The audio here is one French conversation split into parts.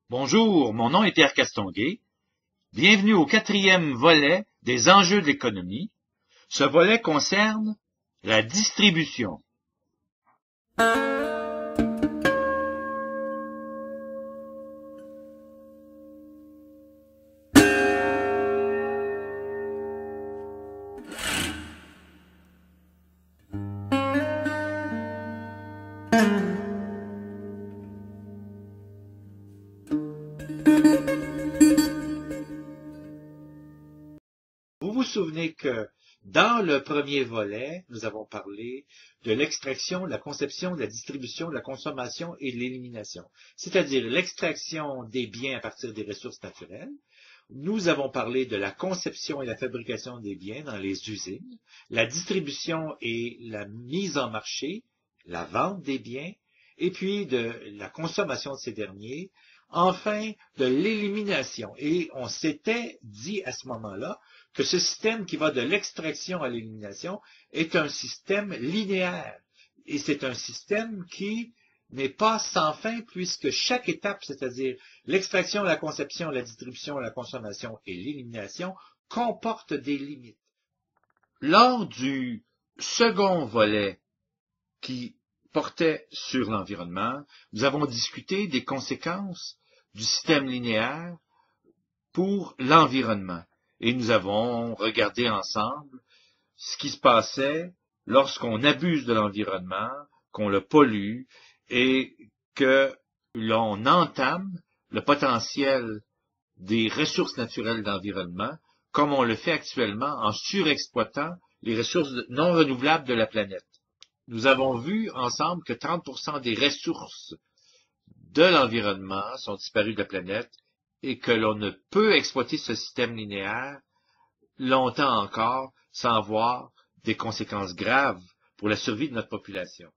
Bonjour, mon nom est Pierre Castonguay. Bienvenue au 4e volet des enjeux de l'économie. Ce volet concerne la distribution. Vous vous souvenez que dans le premier volet, nous avons parlé de l'extraction, la conception, la distribution, la consommation et l'élimination, c'est-à-dire l'extraction des biens à partir des ressources naturelles. Nous avons parlé de la conception et la fabrication des biens dans les usines, la distribution et la mise en marché, la vente des biens, et puis de la consommation de ces derniers, enfin de l'élimination. Et on s'était dit à ce moment-là que ce système qui va de l'extraction à l'élimination est un système linéaire. Et c'est un système qui n'est pas sans fin puisque chaque étape, c'est-à-dire l'extraction, la conception, la distribution, la consommation et l'élimination, comporte des limites. Lors du second volet qui portait sur l'environnement, nous avons discuté des conséquences du système linéaire pour l'environnement. Et nous avons regardé ensemble ce qui se passait lorsqu'on abuse de l'environnement, qu'on le pollue et que l'on entame le potentiel des ressources naturelles d'environnement, comme on le fait actuellement en surexploitant les ressources non renouvelables de la planète. Nous avons vu ensemble que 30% des ressources de l'environnement sont disparues de la planète et que l'on ne peut exploiter ce système linéaire longtemps encore sans voir des conséquences graves pour la survie de notre population.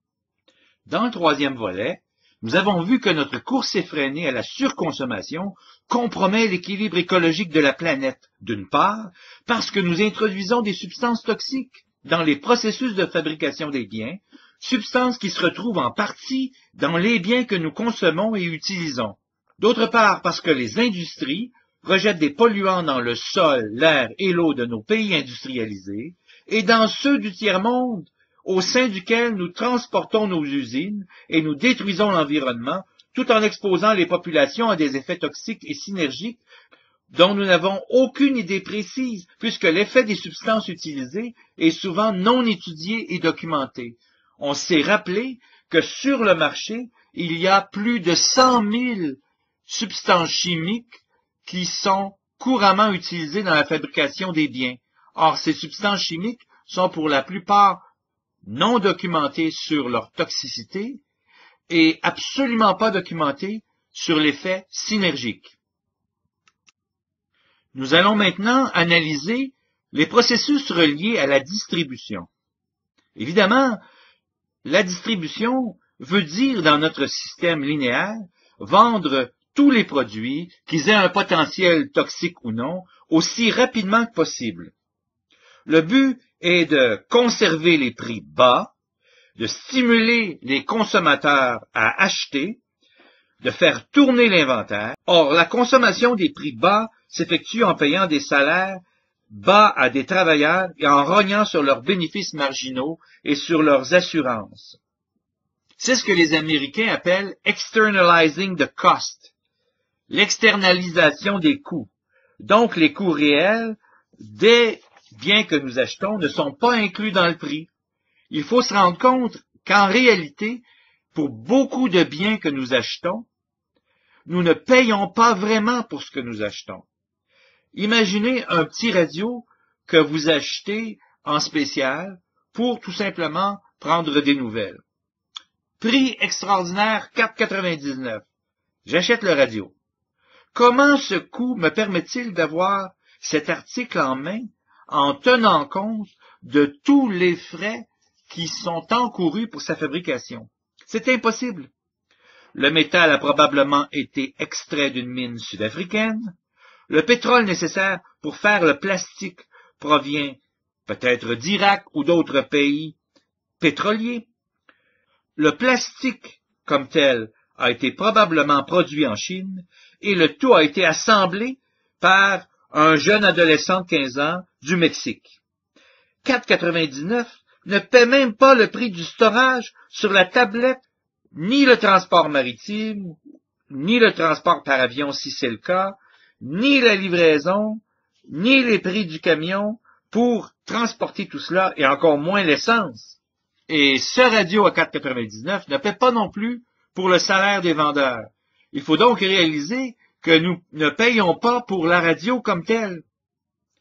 Dans le troisième volet, nous avons vu que notre course effrénée à la surconsommation compromet l'équilibre écologique de la planète, d'une part, parce que nous introduisons des substances toxiques dans les processus de fabrication des biens, substances qui se retrouvent en partie dans les biens que nous consommons et utilisons. D'autre part, parce que les industries rejettent des polluants dans le sol, l'air et l'eau de nos pays industrialisés et dans ceux du tiers-monde au sein duquel nous transportons nos usines et nous détruisons l'environnement tout en exposant les populations à des effets toxiques et synergiques dont nous n'avons aucune idée précise puisque l'effet des substances utilisées est souvent non étudié et documenté. On s'est rappelé que sur le marché, il y a plus de 100 000 substances chimiques qui sont couramment utilisées dans la fabrication des biens. Or, ces substances chimiques sont pour la plupart non documentées sur leur toxicité et absolument pas documentées sur l'effet synergique. Nous allons maintenant analyser les processus reliés à la distribution. Évidemment, la distribution veut dire dans notre système linéaire vendre tous les produits, qu'ils aient un potentiel toxique ou non, aussi rapidement que possible. Le but est de conserver les prix bas, de stimuler les consommateurs à acheter, de faire tourner l'inventaire. Or, la consommation des prix bas s'effectue en payant des salaires bas à des travailleurs et en rognant sur leurs bénéfices marginaux et sur leurs assurances. C'est ce que les Américains appellent « externalizing the cost », l'externalisation des coûts. Donc, les coûts réels des biens que nous achetons ne sont pas inclus dans le prix. Il faut se rendre compte qu'en réalité, pour beaucoup de biens que nous achetons, nous ne payons pas vraiment pour ce que nous achetons. Imaginez un petit radio que vous achetez en spécial pour tout simplement prendre des nouvelles. Prix extraordinaire, 4,99. J'achète le radio. Comment ce coût me permet-il d'avoir cet article en main en tenant compte de tous les frais qui sont encourus pour sa fabrication? C'est impossible. Le métal a probablement été extrait d'une mine sud-africaine. Le pétrole nécessaire pour faire le plastique provient peut-être d'Irak ou d'autres pays pétroliers. Le plastique, comme tel, a été probablement produit en Chine et le tout a été assemblé par un jeune adolescent de 15 ans du Mexique. 4,99 ne paie même pas le prix du storage sur la tablette, ni le transport maritime, ni le transport par avion si c'est le cas, ni la livraison, ni les prix du camion pour transporter tout cela, et encore moins l'essence. Et ce radio à 4,99 ne paie pas non plus pour le salaire des vendeurs. Il faut donc réaliser que nous ne payons pas pour la radio comme telle.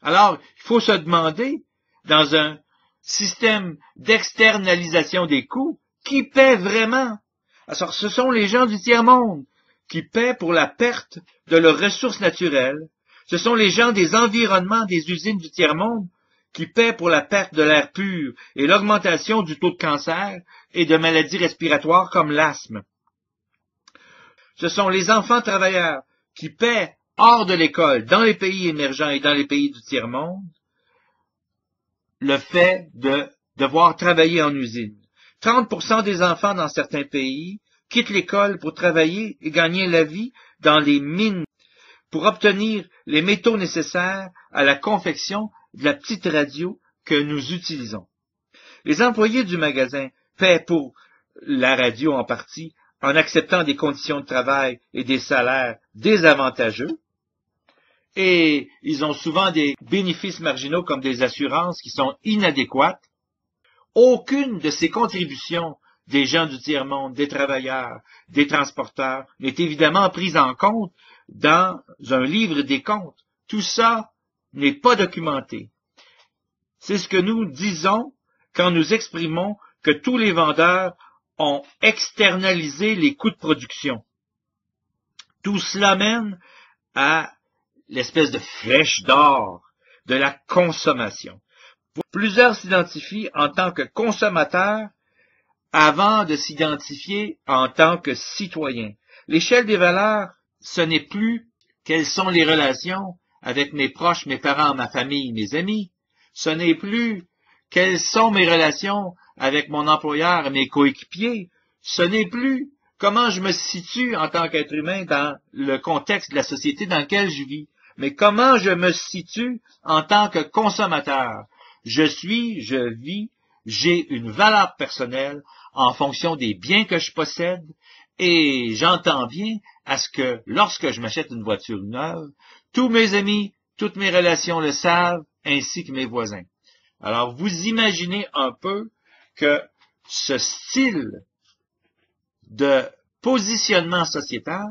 Alors, il faut se demander, dans un système d'externalisation des coûts, qui paie vraiment? Alors, ce sont les gens du tiers-monde qui paient pour la perte de leurs ressources naturelles. Ce sont les gens des environnements des usines du tiers-monde qui paient pour la perte de l'air pur et l'augmentation du taux de cancer et de maladies respiratoires comme l'asthme. Ce sont les enfants travailleurs qui paient hors de l'école, dans les pays émergents et dans les pays du tiers-monde, le fait de devoir travailler en usine. 30% des enfants dans certains pays quittent l'école pour travailler et gagner la vie dans les mines pour obtenir les métaux nécessaires à la confection de la petite radio que nous utilisons. Les employés du magasin paient pour la radio en partie en acceptant des conditions de travail et des salaires désavantageux, et ils ont souvent des bénéfices marginaux comme des assurances qui sont inadéquates. Aucune de ces contributions des gens du tiers-monde, des travailleurs, des transporteurs, n'est évidemment prise en compte dans un livre des comptes. Tout ça n'est pas documenté. C'est ce que nous disons quand nous exprimons que tous les vendeurs ont externalisé les coûts de production. Tout cela mène à l'espèce de flèche d'or de la consommation. Plusieurs s'identifient en tant que consommateurs avant de s'identifier en tant que citoyens. L'échelle des valeurs, ce n'est plus quelles sont les relations avec mes proches, mes parents, ma famille, mes amis. Ce n'est plus quelles sont mes relations avec mon employeur et mes coéquipiers. Ce n'est plus comment je me situe en tant qu'être humain dans le contexte de la société dans laquelle je vis, mais comment je me situe en tant que consommateur. Je vis, j'ai une valeur personnelle en fonction des biens que je possède, et j'entends bien à ce que lorsque je m'achète une voiture neuve, tous mes amis, toutes mes relations le savent, ainsi que mes voisins. Alors, vous imaginez un peu que ce style de positionnement sociétal,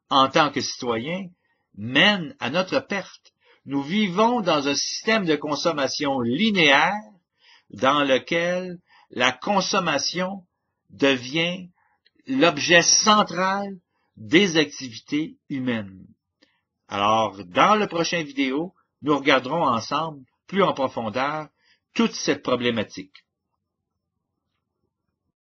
en tant que citoyen, mène à notre perte. Nous vivons dans un système de consommation linéaire dans lequel la consommation devient l'objet central des activités humaines. Alors, dans la prochaine vidéo, nous regarderons ensemble, plus en profondeur, toute cette problématique.